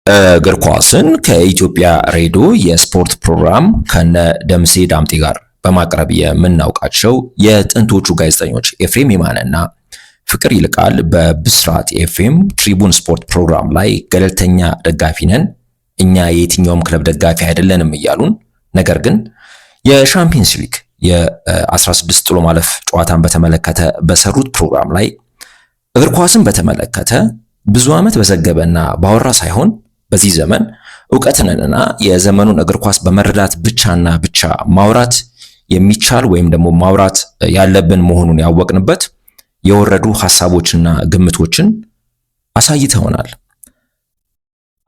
እግር ኳስን ከኢትዮጵያ ሬዲዮ የስፖርት ፕሮግራም ከነ ደምሴ ዳምጤ ጋር በማቅረብ የምናውቃቸው የጥንቶቹ ጋዜጠኞች ኤፍሬም የማነና ፍቅር ይልቃል በብስራት ኤፍኤም ትሪቡን ስፖርት ፕሮግራም ላይ ገለልተኛ ደጋፊ ነን፣ እኛ የየትኛውም ክለብ ደጋፊ አይደለንም እያሉን፣ ነገር ግን የሻምፒየንስ ሊግ የ16 ጥሎ ማለፍ ጨዋታን በተመለከተ በሰሩት ፕሮግራም ላይ እግር ኳስን በተመለከተ ብዙ ዓመት በዘገበና ባወራ ሳይሆን በዚህ ዘመን ዕውቀትንና የዘመኑን እግር ኳስ በመረዳት ብቻና ብቻ ማውራት የሚቻል ወይም ደግሞ ማውራት ያለብን መሆኑን ያወቅንበት የወረዱ ሐሳቦችና ግምቶችን አሳይተውናል።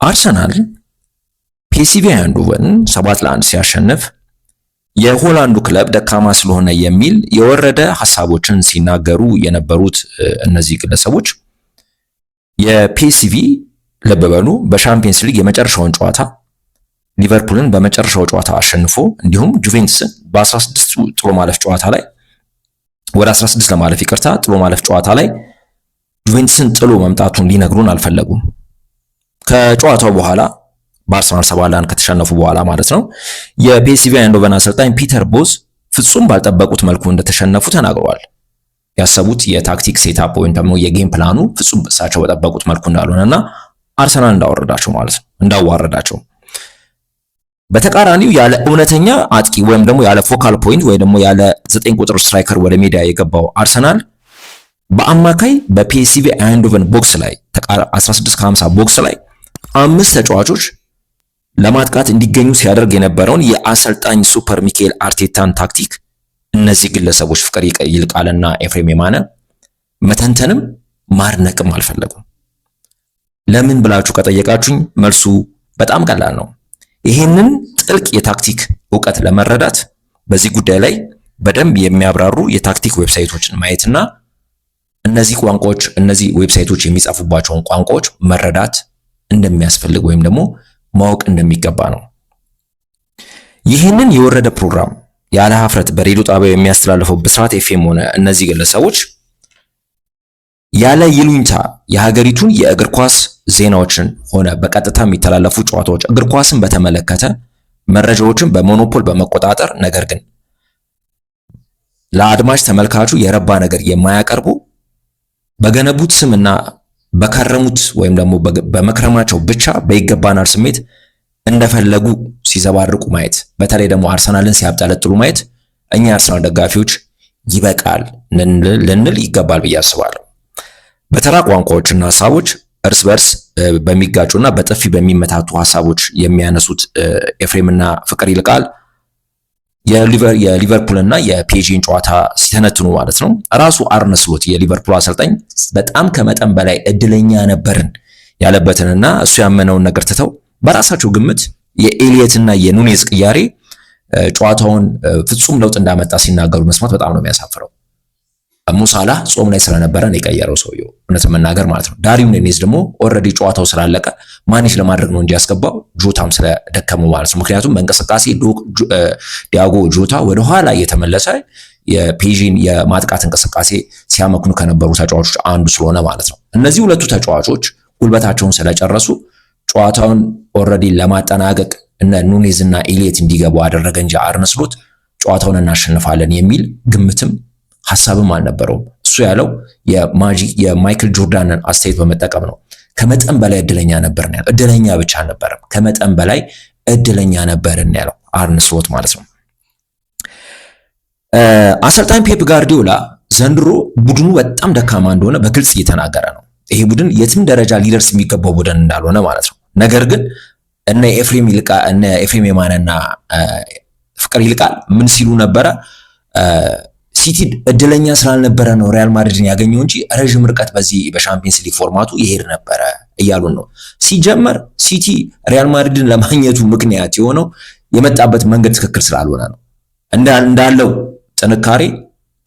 አርሰናል ፒኤስቪ አይንድሆቨን 7-1 ሲያሸንፍ የሆላንዱ ክለብ ደካማ ስለሆነ የሚል የወረደ ሐሳቦችን ሲናገሩ የነበሩት እነዚህ ግለሰቦች የፒኤስቪ ልብ በሉ በሻምፒየንስ ሊግ የመጨረሻውን ጨዋታ ሊቨርፑልን በመጨረሻው ጨዋታ አሸንፎ እንዲሁም ጁቬንቱስን በ16 ጥሎ ማለፍ ጨዋታ ላይ ወደ 16 ለማለፍ ይቅርታ ጥሎ ማለፍ ጨዋታ ላይ ጁቬንቱስን ጥሎ መምጣቱን ሊነግሩን አልፈለጉም። ከጨዋታው በኋላ በአርሰናል 7-1 ከተሸነፉ በኋላ ማለት ነው የፒኤስቪ አይንድሆቨን አሰልጣኝ ፒተር ቦዝ ፍጹም ባልጠበቁት መልኩ እንደተሸነፉ ተናግረዋል። ያሰቡት የታክቲክ ሴታፕ ወይም ደግሞ የጌም ፕላኑ ፍጹም እሳቸው በጠበቁት መልኩ እንዳልሆነና አርሰናል እንዳወረዳቸው ማለት ነው እንዳዋረዳቸው። በተቃራኒው ያለ እውነተኛ አጥቂ ወይም ደግሞ ያለ ፎካል ፖይንት ወይም ደግሞ ያለ 9 ቁጥር ስትራይከር ወደ ሜዳ የገባው አርሰናል በአማካይ በፒኤስቪ አይንድሆቨን ቦክስ ላይ 16 ቦክስ ላይ 5 ተጫዋቾች ለማጥቃት እንዲገኙ ሲያደርግ የነበረውን የአሰልጣኝ ሱፐር ሚካኤል አርቴታን ታክቲክ እነዚህ ግለሰቦች ፍቅር ይልቃልና ኤፍሬም የማነ መተንተንም ማድነቅም አልፈለጉም። ለምን ብላችሁ ከጠየቃችሁኝ መልሱ በጣም ቀላል ነው። ይህንን ጥልቅ የታክቲክ ዕውቀት ለመረዳት በዚህ ጉዳይ ላይ በደንብ የሚያብራሩ የታክቲክ ዌብሳይቶችን ማየትና እነዚህ ቋንቋዎች እነዚህ ዌብሳይቶች የሚጻፉባቸውን ቋንቋዎች መረዳት እንደሚያስፈልግ ወይም ደግሞ ማወቅ እንደሚገባ ነው። ይህንን የወረደ ፕሮግራም ያለ ሀፍረት በሬዲዮ ጣቢያው የሚያስተላልፈው ብስራት ኤፍኤም ሆነ እነዚህ ግለሰቦች ያለ ይሉኝታ የሀገሪቱን የእግር ኳስ ዜናዎችን ሆነ በቀጥታ የሚተላለፉ ጨዋታዎች እግር ኳስን በተመለከተ መረጃዎችን በሞኖፖል በመቆጣጠር ነገር ግን ለአድማጭ ተመልካቹ የረባ ነገር የማያቀርቡ በገነቡት ስምና በከረሙት ወይም ደግሞ በመክረማቸው ብቻ በይገባናል ስሜት እንደፈለጉ ሲዘባርቁ ማየት፣ በተለይ ደግሞ አርሰናልን ሲያብጠለጥሉ ማየት እኛ አርሰናል ደጋፊዎች ይበቃል ልንል ይገባል ብዬ አስባለሁ። በተራ ቋንቋዎችና ሐሳቦች እርስ በርስ በሚጋጩና በጥፊ በሚመታቱ ሐሳቦች የሚያነሱት ኤፍሬምና ፍቅር ይልቃል የሊቨርፑልና የፒኤስጂን ጨዋታ ሲተነትኑ ማለት ነው ራሱ አርነ ስሎት የሊቨርፑል አሰልጣኝ በጣም ከመጠን በላይ እድለኛ ነበርን ያለበትንና እሱ ያመነውን ነገር ትተው በራሳቸው ግምት የኤሊየትና የኑኔዝ ቅያሬ ጨዋታውን ፍጹም ለውጥ እንዳመጣ ሲናገሩ መስማት በጣም ነው የሚያሳፍረው። ሙሳላ ጾም ላይ ስለነበረ ነው የቀየረው ሰውየው እውነት መናገር ማለት ነው። ዳርዊን ኑኔዝ ደግሞ ኦልሬዲ ጨዋታው ስላለቀ ማኔጅ ለማድረግ ነው እንጂ ያስገባው ጆታም ስለደከሙ ማለት ነው። ምክንያቱም በእንቅስቃሴ ዲያጎ ጆታ ወደ ኋላ እየተመለሰ የፒኤስጂን የማጥቃት እንቅስቃሴ ሲያመክኑ ከነበሩ ተጫዋቾች አንዱ ስለሆነ ማለት ነው። እነዚህ ሁለቱ ተጫዋቾች ጉልበታቸውን ስለጨረሱ ጨዋታውን ኦልሬዲ ለማጠናቀቅ እነ ኑኔዝ እና ኤሊየት እንዲገቡ አደረገ እንጂ አርነ ስሎት ጨዋታውን እናሸንፋለን የሚል ግምትም ሐሳብም አልነበረውም። እሱ ያለው የማይክል ጆርዳንን አስተያየት በመጠቀም ነው። ከመጠን በላይ እድለኛ ነበርን ያለው። እድለኛ ብቻ አልነበረም፣ ከመጠን በላይ እድለኛ ነበርን ያለው አርነ ስሎት ማለት ነው። አሰልጣኝ ፔፕ ጋርዲዮላ ዘንድሮ ቡድኑ በጣም ደካማ እንደሆነ በግልጽ እየተናገረ ነው። ይሄ ቡድን የትም ደረጃ ሊደርስ የሚገባው ቡድን እንዳልሆነ ማለት ነው። ነገር ግን እነ ኤፍሬም የማነና ፍቅር ይልቃል ምን ሲሉ ነበረ? ሲቲ እድለኛ ስላልነበረ ነው ሪያል ማድሪድን ያገኘው እንጂ ረጅም ርቀት በዚህ በሻምፒየንስ ሊግ ፎርማቱ ይሄድ ነበረ እያሉን ነው። ሲጀመር ሲቲ ሪያል ማድሪድን ለማግኘቱ ምክንያት የሆነው የመጣበት መንገድ ትክክል ስላልሆነ ነው። እንዳለው ጥንካሬ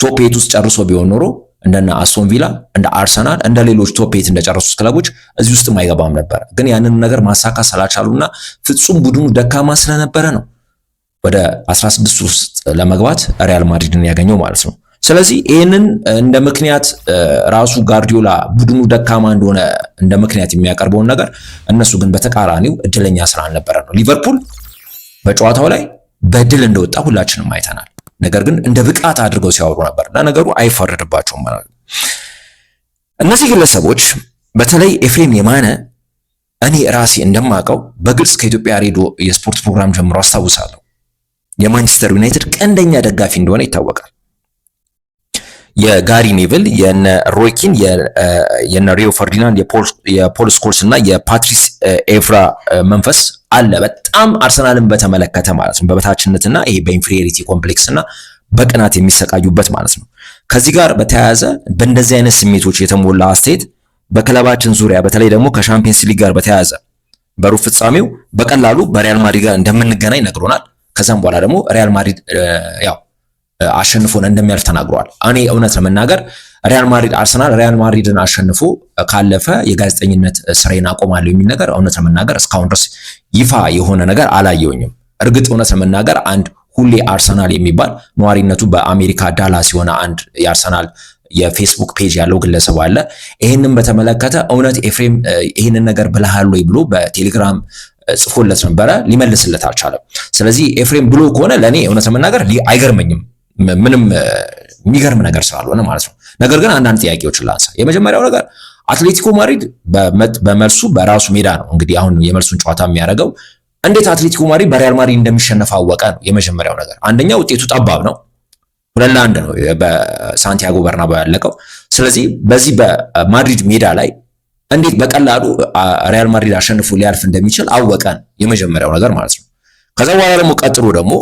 ቶፕ 8 ውስጥ ጨርሶ ቢሆን ኖሮ እንደና አስቶን ቪላ እንደ አርሰናል እንደ ሌሎች ቶፕ 8 እንደጨረሱት ክለቦች እዚህ ውስጥ አይገባም ነበር። ግን ያንን ነገር ማሳካት ስላልቻሉና ፍጹም ቡድኑ ደካማ ስለነበረ ነው ወደ 16 ውስጥ ለመግባት ሪያል ማድሪድን ያገኘው ማለት ነው። ስለዚህ ይህንን እንደ ምክንያት ራሱ ጋርዲዮላ ቡድኑ ደካማ እንደሆነ እንደ ምክንያት የሚያቀርበውን ነገር እነሱ ግን በተቃራኒው እድለኛ ስላልነበረ ነው። ሊቨርፑል በጨዋታው ላይ በድል እንደወጣ ሁላችንም አይተናል። ነገር ግን እንደ ብቃት አድርገው ሲያወሩ ነበር። ለነገሩ አይፈረድባቸውም ማለት ነው። እነዚህ ግለሰቦች በተለይ ኤፍሬም የማነ እኔ ራሴ እንደማውቀው በግልጽ ከኢትዮጵያ ሬዲዮ የስፖርት ፕሮግራም ጀምሮ አስታውሳለሁ የማንቸስተር ዩናይትድ ቀንደኛ ደጋፊ እንደሆነ ይታወቃል። የጋሪ ኔቭል፣ የነ ሮይኪን፣ የነ ሪዮ ፈርዲናንድ፣ የፖል ስኮልስ እና የፓትሪስ ኤቭራ መንፈስ አለ በጣም አርሰናልን በተመለከተ ማለት ነው። በበታችነትና ይሄ በኢንፌሪዮሪቲ ኮምፕሌክስ እና በቅናት የሚሰቃዩበት ማለት ነው። ከዚህ ጋር በተያያዘ በእንደዚህ አይነት ስሜቶች የተሞላ አስተያየት በክለባችን ዙሪያ በተለይ ደግሞ ከሻምፒየንስ ሊግ ጋር በተያያዘ በሩብ ፍጻሜው በቀላሉ በሪያል ማድሪድ ጋር እንደምንገናኝ ነግሮናል። ከዛም በኋላ ደግሞ ሪያል ማድሪድ ያው አሸንፎን እንደሚያልፍ ተናግሯል። እኔ እውነት ለመናገር አርሰናል ሪያል ማድሪድን አሸንፎ ካለፈ የጋዜጠኝነት ስራዬን አቆማለሁ የሚል ነገር እውነት ለመናገር እስካሁን ድረስ ይፋ የሆነ ነገር አላየውኝም። እርግጥ እውነት ለመናገር አንድ ሁሌ አርሰናል የሚባል ነዋሪነቱ በአሜሪካ ዳላስ የሆነ አንድ የአርሰናል የፌስቡክ ፔጅ ያለው ግለሰብ አለ። ይህንን በተመለከተ እውነት ኤፍሬም ይህንን ነገር ብለሃል ወይ ብሎ በቴሌግራም ጽፎለት ነበረ፣ ሊመልስለት አልቻለም። ስለዚህ ኤፍሬም ብሎ ከሆነ ለእኔ እውነት ለመናገር አይገርመኝም፣ ምንም የሚገርም ነገር ስላልሆነ ማለት ነው። ነገር ግን አንዳንድ ጥያቄዎችን ላንሳ። የመጀመሪያው ነገር አትሌቲኮ ማድሪድ በመልሱ በራሱ ሜዳ ነው እንግዲህ አሁን የመልሱን ጨዋታ የሚያደርገው። እንዴት አትሌቲኮ ማድሪድ በሪያል ማድሪድ እንደሚሸነፍ አወቀ ነው የመጀመሪያው ነገር። አንደኛ ውጤቱ ጠባብ ነው፣ 2-1 ነው በሳንቲያጎ በርናባው ያለቀው። ስለዚህ በዚህ በማድሪድ ሜዳ ላይ እንዴት በቀላሉ ሪያል ማድሪድ አሸንፎ ሊያልፍ እንደሚችል አወቀ ነው የመጀመሪያው ነገር ማለት ነው። ከዛ በኋላ ደግሞ ቀጥሎ ደግሞ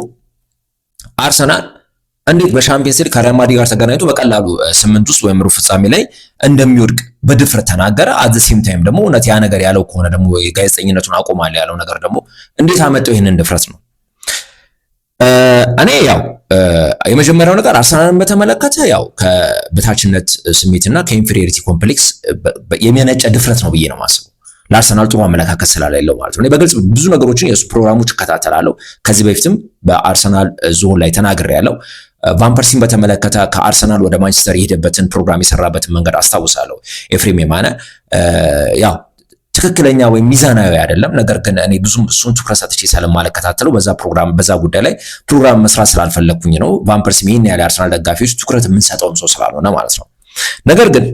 አርሰናል እንዴት በሻምፒየንስ ሊግ ከሪያል ማድሪድ ጋር ተገናኝቶ በቀላሉ 8 ውስጥ ወይም ሩብ ፍጻሜ ላይ እንደሚወድቅ በድፍረት ተናገረ። አት ዘ ሴም ታይም ደግሞ እውነት ያ ነገር ያለው ከሆነ ደግሞ የጋዜጠኝነቱን አቆማለሁ ያለው ነገር ደግሞ እንዴት አመጣው ይሄንን ድፍረት ነው። እኔ ያው የመጀመሪያው ነገር አርሰናልን በተመለከተ ያው ከበታችነት ስሜትና ከኢንፌሪዮሪቲ ኮምፕሌክስ የሚያነጨ ድፍረት ነው ብዬ ነው የማስበው። ለአርሰናል ጥሩ አመለካከት ስላለው ማለት ነው። እኔ በግልጽ ብዙ ነገሮችን የሱ ፕሮግራሞች እከታተላለሁ። ከዚህ በፊትም በአርሰናል ዞን ላይ ተናግሬያለሁ። ቫን ፐርሲን በተመለከተ ከአርሰናል ወደ ማንቸስተር የሄደበትን ፕሮግራም የሰራበትን መንገድ አስታውሳለሁ። ኤፍሬም የማነ ያው ትክክለኛ ወይም ሚዛናዊ አይደለም። ነገር ግን እኔ ብዙም እሱን ትኩረት ሰጥቼ ስለማልከታተለው በዛ ጉዳይ ላይ ፕሮግራም መስራት ስላልፈለኩኝ ነው። ቫን ፐርሲ ይሄን ያለ አርሰናል ደጋፊዎች ትኩረት የምንሰጠውም ሰው ስላልሆነ ማለት ነው። ነገር ግን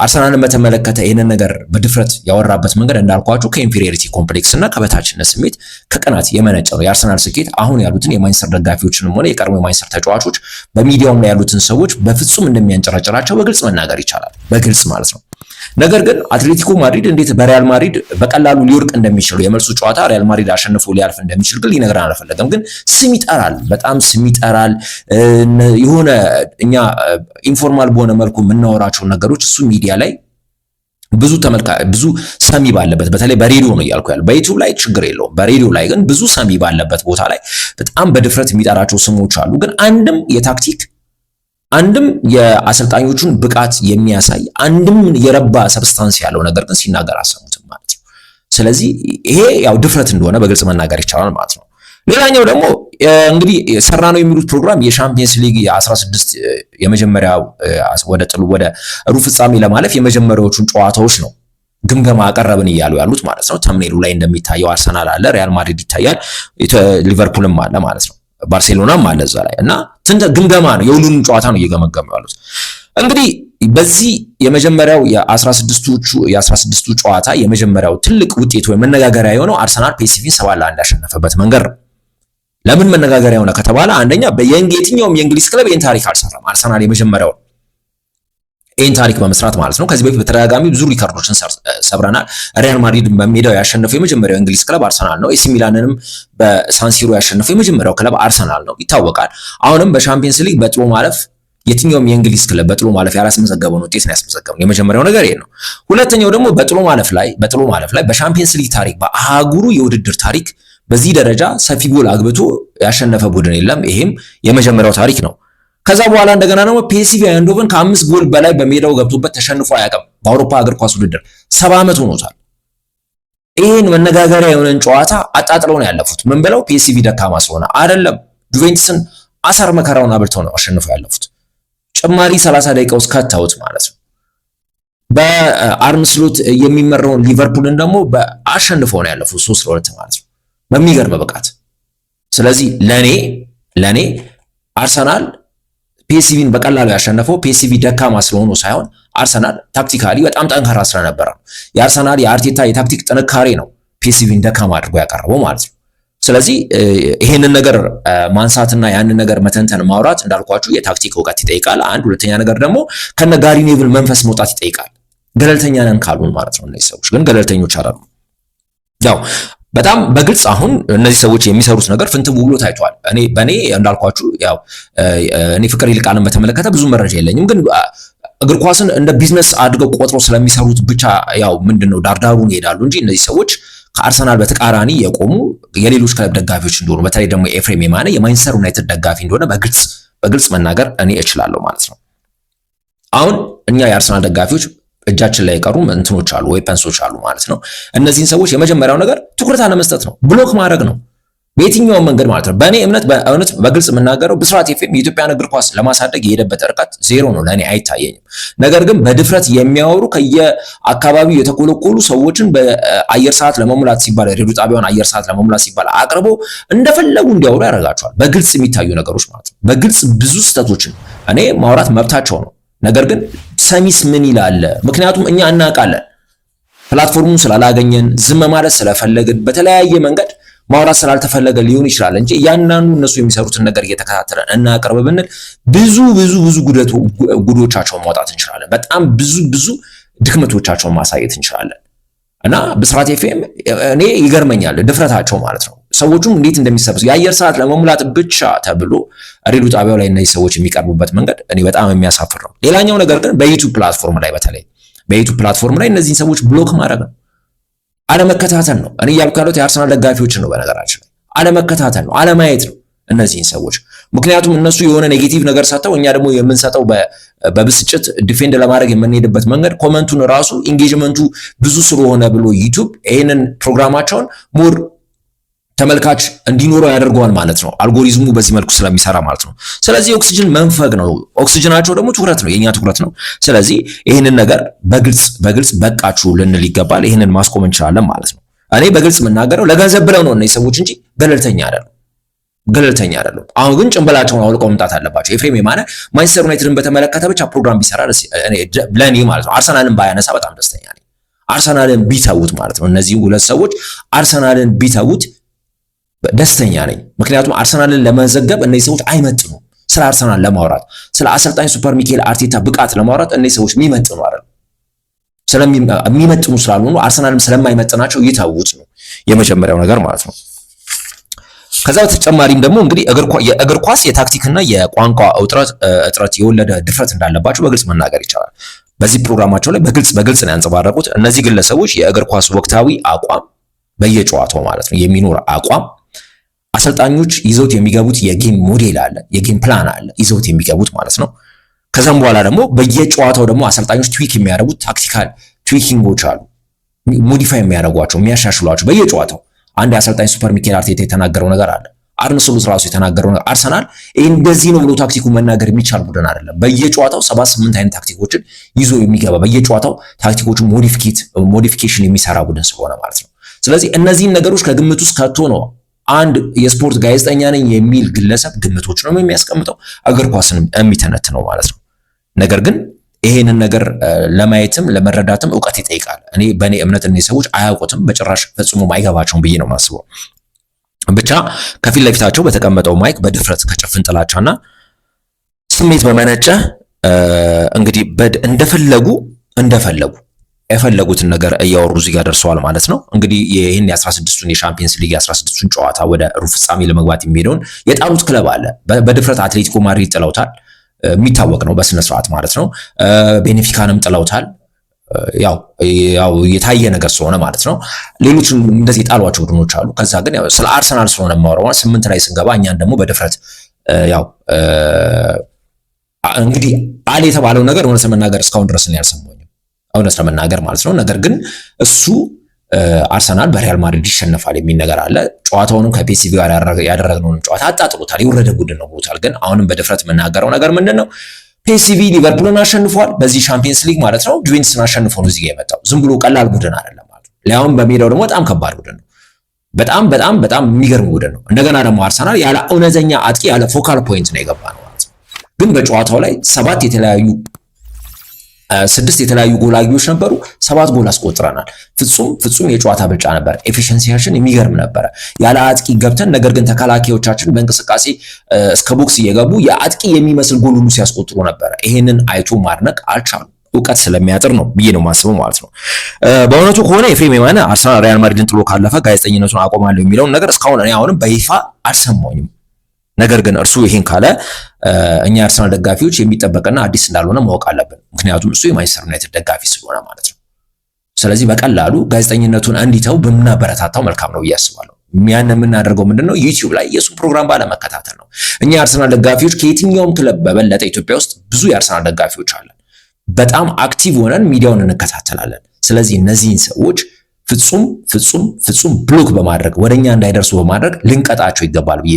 አርሰናልን በተመለከተ ይህንን ነገር በድፍረት ያወራበት መንገድ እንዳልኳችሁ ከኢንፌሪዮሪቲ ኮምፕሌክስ እና ከበታችነት ስሜት ከቅናት የመነጨ ነው። የአርሰናል ስኬት አሁን ያሉትን የማንቸስተር ደጋፊዎችንም ሆነ የቀድሞ የማንቸስተር ተጫዋቾች በሚዲያውም ላይ ያሉትን ሰዎች በፍጹም እንደሚያንጨራጨራቸው በግልጽ መናገር ይቻላል፣ በግልጽ ማለት ነው። ነገር ግን አትሌቲኮ ማድሪድ እንዴት በሪያል ማድሪድ በቀላሉ ሊወርቅ እንደሚችል የመልሱ ጨዋታ ሪያል ማድሪድ አሸንፎ ሊያልፍ እንደሚችል ግን ሊነግረን አልፈለገም። ግን ስም ይጠራል፣ በጣም ስም ይጠራል። የሆነ እኛ ኢንፎርማል በሆነ መልኩ የምናወራቸው ነገሮች እሱ ሚዲያ ላይ ብዙ ሰሚ ባለበት በተለይ በሬዲዮ ነው እያልኩ ያለው። በዩቲዩብ ላይ ችግር የለውም። በሬዲዮ ላይ ግን ብዙ ሰሚ ባለበት ቦታ ላይ በጣም በድፍረት የሚጠራቸው ስሞች አሉ። ግን አንድም የታክቲክ አንድም የአሰልጣኞቹን ብቃት የሚያሳይ አንድም የረባ ሰብስታንስ ያለው ነገር ግን ሲናገር አሰሙትም ማለት ነው። ስለዚህ ይሄ ያው ድፍረት እንደሆነ በግልጽ መናገር ይቻላል ማለት ነው። ሌላኛው ደግሞ እንግዲህ ሰራ ነው የሚሉት ፕሮግራም የሻምፒየንስ ሊግ የ16 የመጀመሪያው ወደ ሩብ ፍጻሜ ለማለፍ የመጀመሪያዎቹን ጨዋታዎች ነው ግምገማ አቀረብን እያሉ ያሉት ማለት ነው። ተምኔሉ ላይ እንደሚታየው አርሰናል አለ፣ ሪያል ማድሪድ ይታያል፣ ሊቨርፑልም አለ ማለት ነው። ባርሴሎናም አለ እዛ ላይ እና ግምገማ ነው፣ የሁሉንም ጨዋታ ነው እየገመገሙ ያሉት። እንግዲህ በዚህ የመጀመሪያው የ16ቱ ጨዋታ የመጀመሪያው ትልቅ ውጤት ወይ መነጋገሪያ የሆነው አርሰናል ፒኤስቪን 7-1 ያሸነፈበት መንገድ ነው። ለምን መነጋገሪያ ሆነ ከተባለ አንደኛ የትኛውም የእንግሊዝ ክለብ ይህን ታሪክ አልሰራም። አርሰናል የመጀመሪያው ይህን ታሪክ በመስራት ማለት ነው። ከዚህ በፊት በተደጋጋሚ ብዙ ሪከርዶችን ሰብረናል። ሪያል ማድሪድ በሜዳው ያሸነፈው የመጀመሪያው የእንግሊዝ ክለብ አርሰናል ነው። ኤሲ ሚላንንም በሳንሲሮ ያሸነፈው የመጀመሪያው ክለብ አርሰናል ነው፣ ይታወቃል። አሁንም በሻምፒየንስ ሊግ በጥሎ ማለፍ የትኛውም የእንግሊዝ ክለብ በጥሎ ማለፍ ያላስመዘገበውን ውጤት ነው ያስመዘገበው። የመጀመሪያው ነገር ይሄ ነው። ሁለተኛው ደግሞ በጥሎ ማለፍ ላይ በሻምፒየንስ ሊግ ታሪክ በአህጉሩ የውድድር ታሪክ በዚህ ደረጃ ሰፊ ጎል አግብቶ ያሸነፈ ቡድን የለም። ይሄም የመጀመሪያው ታሪክ ነው። ከዛ በኋላ እንደገና ደግሞ ፒኤስቪ አይንዶቨን ከ5 ጎል በላይ በሜዳው ገብቶበት ተሸንፎ አያውቅም በአውሮፓ እግር ኳስ ውድድር 70 ዓመት ሆኖታል። ይሄን መነጋገሪያ የሆነን ጨዋታ አጣጥለው ነው ያለፉት። ምን ብለው ፒኤስቪ ደካማ ስለሆነ አይደለም። ጁቬንቱስን አሳር መከራውን አብልተው ነው አሸንፈው ያለፉት። ጭማሪ 30 ደቂቃ ውስጥ ከተውት ማለት ነው። በአርነ ስሎት የሚመራውን ሊቨርፑልን ደግሞ በአሸንፈው ነው ያለፉት 3-2 ማለት ነው በሚገርም ብቃት። ስለዚህ ለኔ አርሰናል ፒኤስቪን በቀላሉ ያሸነፈው ፒኤስቪ ደካማ ስለሆኑ ሳይሆን አርሰናል ታክቲካሊ በጣም ጠንካራ ስለነበረ የአርሰናል የአርቴታ የታክቲክ ጥንካሬ ነው ፒኤስቪን ደካማ አድርጎ ያቀረበው ማለት ነው። ስለዚህ ይሄንን ነገር ማንሳትና ያንን ነገር መተንተን ማውራት እንዳልኳችሁ የታክቲክ እውቀት ይጠይቃል። አንድ ሁለተኛ ነገር ደግሞ ከነ ጋሪ ኔቭል መንፈስ መውጣት ይጠይቃል። ገለልተኛ ነን ካሉን ማለት ነው። እነዚህ ሰዎች ግን ገለልተኞች አይደሉም። ያው በጣም በግልጽ አሁን እነዚህ ሰዎች የሚሰሩት ነገር ፍንትው ብሎ ታይቷል። በእኔ እንዳልኳችሁ ያው እኔ ፍቅር ይልቃልን በተመለከተ ብዙ መረጃ የለኝም፣ ግን እግር ኳስን እንደ ቢዝነስ አድርገው ቆጥሮ ስለሚሰሩት ብቻ ያው ምንድነው ዳርዳሩን ይሄዳሉ እንጂ እነዚህ ሰዎች ከአርሰናል በተቃራኒ የቆሙ የሌሎች ክለብ ደጋፊዎች እንደሆኑ በተለይ ደግሞ ኤፍሬም የማነ የማንቸስተር ዩናይትድ ደጋፊ እንደሆነ በግልጽ መናገር እኔ እችላለሁ ማለት ነው። አሁን እኛ የአርሰናል ደጋፊዎች እጃችን ላይ የቀሩ እንትኖች አሉ፣ ዌፐንሶች አሉ ማለት ነው። እነዚህን ሰዎች የመጀመሪያው ነገር ትኩረት አለመስጠት ነው፣ ብሎክ ማድረግ ነው በየትኛውም መንገድ ማለት ነው። በእኔ እምነት በግልጽ የምናገረው ብስራት ኤፍኤም የኢትዮጵያን እግር ኳስ ለማሳደግ የሄደበት ርቀት ዜሮ ነው፣ ለእኔ አይታየኝም። ነገር ግን በድፍረት የሚያወሩ ከየአካባቢው የተኮለኮሉ ሰዎችን በአየር ሰዓት ለመሙላት ሲባል ሬዲዮ ጣቢያውን አየር ሰዓት ለመሙላት ሲባል አቅርቦ እንደፈለጉ እንዲያወሩ ያደርጋቸዋል። በግልጽ የሚታዩ ነገሮች ማለት ነው። በግልጽ ብዙ ስህተቶችን እኔ ማውራት መብታቸው ነው። ነገር ግን ሰሚስ ምን ይላል? ምክንያቱም እኛ እናውቃለን ፕላትፎርሙን ስላላገኘን ዝም ማለት ስለፈለግን በተለያየ መንገድ ማውራት ስላልተፈለገ ሊሆን ይችላል እንጂ እያንዳንዱ እነሱ የሚሰሩትን ነገር እየተከታተለን እናቀርብ ብንል ብዙ ጉዶቻቸውን ማውጣት እንችላለን። በጣም ብዙ ድክመቶቻቸውን ማሳየት እንችላለን። እና ብስራት ኤፍኤም እኔ ይገርመኛል ድፍረታቸው ማለት ነው። ሰዎቹም እንዴት እንደሚሰብሱ የአየር ሰዓት ለመሙላት ብቻ ተብሎ ሬዲዮ ጣቢያው ላይ እነዚህ ሰዎች የሚቀርቡበት መንገድ እኔ በጣም የሚያሳፍር ነው። ሌላኛው ነገር ግን በዩቲዩብ ፕላትፎርም ላይ በተለይ በዩቲዩብ ፕላትፎርም ላይ እነዚህን ሰዎች ብሎክ ማድረግ ነው፣ አለመከታተል ነው። እኔ እያልኩ ያሉት የአርሰናል ደጋፊዎችን ነው። በነገራችን ላይ አለመከታተል ነው፣ አለማየት ነው እነዚህን ሰዎች። ምክንያቱም እነሱ የሆነ ኔጌቲቭ ነገር ሰጥተው እኛ ደግሞ የምንሰጠው በብስጭት ዲፌንድ ለማድረግ የምንሄድበት መንገድ ኮመንቱን ራሱ ኢንጌጅመንቱ ብዙ ስለሆነ ብሎ ዩቲዩብ ይሄንን ፕሮግራማቸውን ሞር ተመልካች እንዲኖረው ያደርገዋል ማለት ነው። አልጎሪዝሙ በዚህ መልኩ ስለሚሰራ ማለት ነው። ስለዚህ ኦክሲጅን መንፈግ ነው። ኦክሲጅናቸው ደግሞ ትኩረት ነው፣ የኛ ትኩረት ነው። ስለዚህ ይህንን ነገር በግልጽ በቃችሁ ልንል ይገባል። ይህንን ማስቆም እንችላለን ማለት ነው። እኔ በግልጽ የምናገረው ለገንዘብ ብለው ነው እነዚህ ሰዎች እንጂ ገለልተኛ አይደሉም። አሁን ግን ጭንብላቸውን አውልቀው መምጣት አለባቸው። ኤፍሬም የማነ ማንቸስተር ዩናይትድን በተመለከተ ብቻ ፕሮግራም ቢሰራ ለእኔ ማለት ነው። አርሰናልን ባያነሳ በጣም ደስተኛ ነኝ። አርሰናልን ቢተውት ማለት ነው። እነዚህ ሁለት ሰዎች አርሰናልን ቢተውት ደስተኛ ነኝ። ምክንያቱም አርሰናልን ለመዘገብ እነዚህ ሰዎች አይመጥኑም። ስለ አርሰናል ለማውራት ስለ አሰልጣኝ ሱፐር ሚካኤል አርቴታ ብቃት ለማውራት እነዚህ ሰዎች የሚመጥኑ አይደሉም። የሚመጥኑ ስላልሆኑ አርሰናልም ስለማይመጥናቸው ይተውት ነው የመጀመሪያው ነገር ማለት ነው። ከዛ በተጨማሪም ደግሞ እንግዲህ የእግር ኳስ የታክቲክና የቋንቋ እጥረት የወለደ ድፍረት እንዳለባቸው በግልጽ መናገር ይቻላል። በዚህ ፕሮግራማቸው ላይ በግልጽ ነው ያንጸባረቁት። እነዚህ ግለሰቦች የእግር ኳስ ወቅታዊ አቋም በየጨዋታው ማለት ነው የሚኖር አቋም አሰልጣኞች ይዘውት የሚገቡት የጌም ሞዴል አለ፣ የጌም ፕላን አለ ይዘውት የሚገቡት ማለት ነው። ከዛም በኋላ ደግሞ በየጨዋታው ደግሞ አሰልጣኞች ትዊክ የሚያደርጉት ታክቲካል ትዊኪንጎች አሉ፣ ሞዲፋይ የሚያደርጓቸው የሚያሻሽሏቸው በየጨዋታው። አንድ የአሰልጣኝ ሱፐር ሚካኤል አርቴታ የተናገረው ነገር አለ፣ አርነ ስሎት ራሱ የተናገረው ነገር። አርሰናል እንደዚህ ነው ብሎ ታክቲኩ መናገር የሚቻል ቡድን አይደለም። በየጨዋታው 7-8 አይነት ታክቲኮችን ይዞ የሚገባ በየጨዋታው ታክቲኮችን ሞዲፊኬሽን የሚሰራ ቡድን ስለሆነ ማለት ነው። ስለዚህ እነዚህን ነገሮች ከግምት ውስጥ ከቶ ነው አንድ የስፖርት ጋዜጠኛ ነኝ የሚል ግለሰብ ግምቶች ነው የሚያስቀምጠው፣ እግር ኳስን የሚተነትነው ማለት ነው። ነገር ግን ይሄንን ነገር ለማየትም ለመረዳትም እውቀት ይጠይቃል። በእኔ እምነት እነዚህ ሰዎች አያውቁትም፣ በጭራሽ ፈጽሞ አይገባቸውም ብዬ ነው የማስበው። ብቻ ከፊት ለፊታቸው በተቀመጠው ማይክ በድፍረት ከጭፍን ጥላቻና ስሜት በመነጨ እንግዲህ እንደፈለጉ የፈለጉትን ነገር እያወሩ እዚህ ጋር ደርሰዋል ማለት ነው። እንግዲህ ይህን የ16ቱን የሻምፒየንስ ሊግ 16ቱን ጨዋታ ወደ ሩብ ፍጻሜ ለመግባት የሚሄደውን የጣሉት ክለብ አለ። በድፍረት አትሌቲኮ ማድሪድ ጥለውታል፣ የሚታወቅ ነው በስነ ስርዓት ማለት ነው። ቤኔፊካንም ጥለውታል፣ ያው የታየ ነገር ስለሆነ ማለት ነው። ሌሎችም እንደዚህ የጣሏቸው ቡድኖች አሉ። ከዛ ግን ያው ስለ አርሰናል ስለሆነ የማወራው 8 ላይ ስንገባ እኛን ደግሞ በድፍረት ያው እንግዲህ አለ የተባለው ነገር እውነት ለመናገር እስካሁን ድረስ ነው ያልሰማሁኝም፣ እውነት ለመናገር ማለት ነው። ነገር ግን እሱ አርሰናል በሪያል ማድሪድ ይሸነፋል የሚል ነገር አለ። ጨዋታውንም ከፒኤስቪ ጋር ያደረግነውን ጨዋታ አጣጥሎታል። የወረደ ቡድን ነው ብሎታል። ግን አሁንም በድፍረት የምናገረው ነገር ምንድነው? ፒኤስቪ ሊቨርፑልን አሸንፏል። በዚህ ሻምፒየንስ ሊግ ማለት ነው። ጁቬንቱስን አሸንፎ ነው እዚህ ጋር የመጣው። ዝም ብሎ ቀላል ቡድን አይደለም ማለት ነው። ሊያውም በሜዳው ደግሞ በጣም ከባድ ቡድን ነው። በጣም የሚገርም ቡድን ነው። እንደገና ደግሞ አርሰናል ያለ እውነተኛ አጥቂ ያለ ፎካል ፖይንት ነው የገባ ነው ማለት ነው። ግን በጨዋታው ላይ 6 የተለያዩ ጎል አግቢዎች ነበሩ። 7 ጎል አስቆጥረናል። ፍጹም የጨዋታ ብልጫ ነበር። ኤፊሽንሲያችን የሚገርም ነበረ። ያለ አጥቂ ገብተን ነገር ግን ተከላካዮቻችን በእንቅስቃሴ እስከ ቦክስ እየገቡ የአጥቂ የሚመስል ጎል ሁሉ ሲያስቆጥሩ ነበረ። ይሄንን አይቶ ማድነቅ አልቻሉም። እውቀት ስለሚያጥር ነው ብዬ ነው ማስበው ማለት ነው። በእውነቱ ከሆነ ኤፍሬም የማነ አርሰናል ሪያል ማድሪድን ጥሎ ካለፈ ጋዜጠኝነቱን አቆማለሁ የሚለውን ነገር እስካሁን እኔ አሁንም በይፋ አልሰማሁኝም። ነገር ግን እርሱ ይሄን ካለ እኛ አርሰናል ደጋፊዎች የሚጠበቅና አዲስ እንዳልሆነ ማወቅ አለብን። ምክንያቱም እሱ የማንቸስተር ዩናይትድ ደጋፊ ስለሆነ ማለት ነው። ስለዚህ በቀላሉ ጋዜጠኝነቱን እንዲተው ብናበረታታው መልካም ነው ብዬ አስባለሁ። ያን የምናደርገው ምንድነው? ዩቲዩብ ላይ የሱን ፕሮግራም ባለመከታተል ነው። እኛ አርሰናል ደጋፊዎች ከየትኛውም ክለብ በበለጠ ኢትዮጵያ ውስጥ ብዙ የአርሰናል ደጋፊዎች አለን። በጣም አክቲቭ ሆነን ሚዲያውን እንከታተላለን። ስለዚህ እነዚህን ሰዎች ፍጹም ብሎክ በማድረግ ወደኛ እንዳይደርሱ በማድረግ ልንቀጣቸው ይገባል ብዬ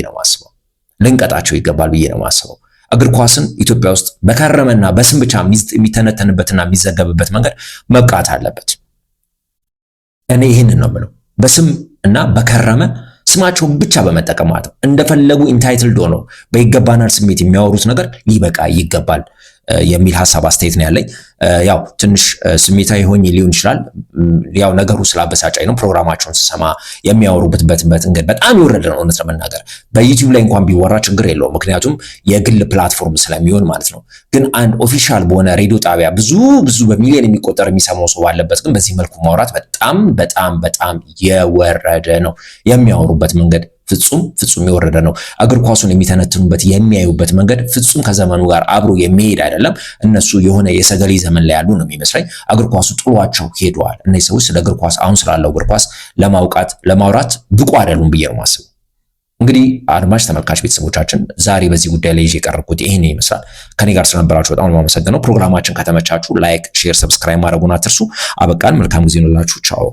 ነው ማስበው። እግር ኳስን ኢትዮጵያ ውስጥ በከረመና በስም ብቻ የሚተነተንበትና የሚዘገብበት መንገድ መብቃት አለበት። እኔ ይህንን ነው የምለው። በስም እና በከረመ ስማቸውን ብቻ በመጠቀም ማለት ነው እንደፈለጉ ኢንታይትልድ ሆነው በይገባናል ስሜት የሚያወሩት ነገር ሊበቃ ይገባል የሚል ሀሳብ አስተያየት ነው ያለኝ። ያው ትንሽ ስሜታዊ ሆኜ ሊሆን ይችላል። ያው ነገሩ ስላበሳጫኝ ነው። ፕሮግራማቸውን ስሰማ የሚያወሩበት መንገድ በጣም የወረደ ነው። እውነት ለመናገር በዩቲዩብ ላይ እንኳን ቢወራ ችግር የለውም፣ ምክንያቱም የግል ፕላትፎርም ስለሚሆን ማለት ነው። ግን አንድ ኦፊሻል በሆነ ሬዲዮ ጣቢያ ብዙ በሚሊዮን የሚቆጠር የሚሰማው ሰው ባለበት ግን በዚህ መልኩ ማውራት በጣም የወረደ ነው። የሚያወሩበት መንገድ ፍጹም የወረደ ነው። እግር ኳሱን የሚተነትኑበት የሚያዩበት መንገድ ፍጹም ከዘመኑ ጋር አብሮ የሚሄድ አይደለም። እነሱ የሆነ የሰገሌ ዘመን ላይ ያሉ ነው የሚመስለኝ። እግር ኳሱ ጥሏቸው ሄደዋል። እነዚህ ሰዎች ስለ እግር ኳስ አሁን ስላለው እግር ኳስ ለማውራት ብቁ አይደሉም ብዬ ነው የማስበው። እንግዲህ አድማጭ ተመልካች ቤተሰቦቻችን ዛሬ በዚህ ጉዳይ ላይ ይዤ የቀረብኩት ይሄን ይመስላል። ከኔ ጋር ስለነበራችሁ በጣም ነው የማመሰግነው። ፕሮግራማችን ከተመቻችሁ ላይክ፣ ሼር፣ ሰብስክራይብ ማድረጉን አትርሱ። አበቃን። መልካም ጊዜ ይሁንላችሁ። ቻው